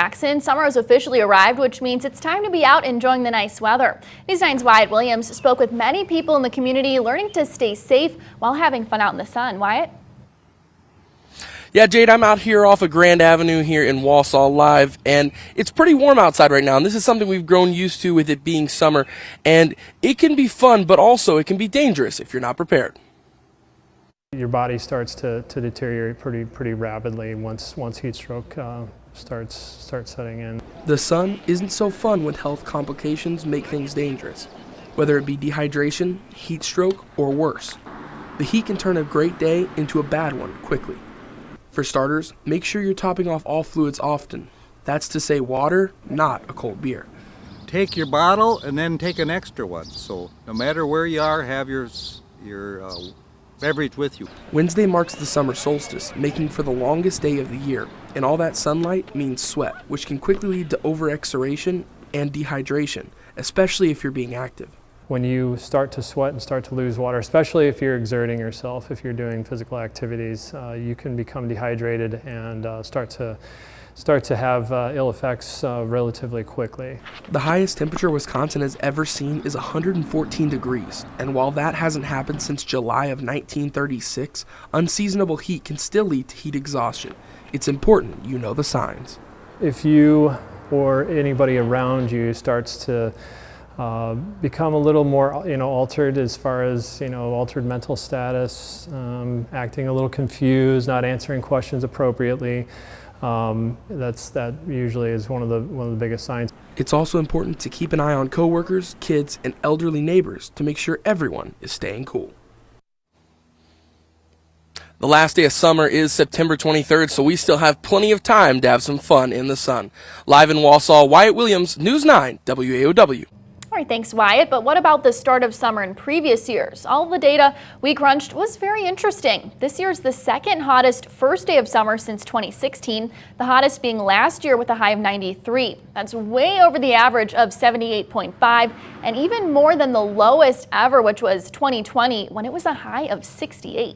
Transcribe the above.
Jackson, summer has officially arrived, which means it's time to be out enjoying the nice weather. News 9's Wyatt Williams spoke with many people in the community learning to stay safe while having fun out in the sun. Wyatt? Yeah, Jade, I'm out here off of Grand Avenue here in Wausau live, and it's pretty warm outside right now, and this is something we've grown used to with it being summer, and it can be fun, but also it can be dangerous if you're not prepared. Your body starts to deteriorate pretty rapidly once heat stroke starts setting in. The sun isn't so fun when health complications make things dangerous, whether it be dehydration, heat stroke, or worse. The heat can turn a great day into a bad one quickly. For starters, make sure you're topping off all fluids often. That's to say water, not a cold beer. Take your bottle and then take an extra one. So no matter where you are, have your beverage with you. Wednesday marks the summer solstice, making for the longest day of the year, and all that sunlight means sweat, which can quickly lead to overexertion and dehydration, especially if you're being active. When you start to sweat and start to lose water, especially if you're exerting yourself, if you're doing physical activities, you can become dehydrated and start to have ill effects relatively quickly. The highest temperature Wisconsin has ever seen is 114 degrees, and while that hasn't happened since July of 1936, unseasonable heat can still lead to heat exhaustion. It's important you know the signs. If you or anybody around you starts to become a little more, altered as far as, altered mental status, acting a little confused, not answering questions appropriately, that usually is one of the biggest signs. It's also important to keep an eye on coworkers, kids, and elderly neighbors to make sure everyone is staying cool. The last day of summer is September 23rd, so we still have plenty of time to have some fun in the sun. Live in Wausau, Wyatt Williams, News 9, WAOW. All right, thanks, Wyatt. But what about the start of summer in previous years? All of the data we crunched was very interesting. This year is the second hottest first day of summer since 2016, the hottest being last year with a high of 93. That's way over the average of 78.5 and even more than the lowest ever, which was 2020 when it was a high of 68.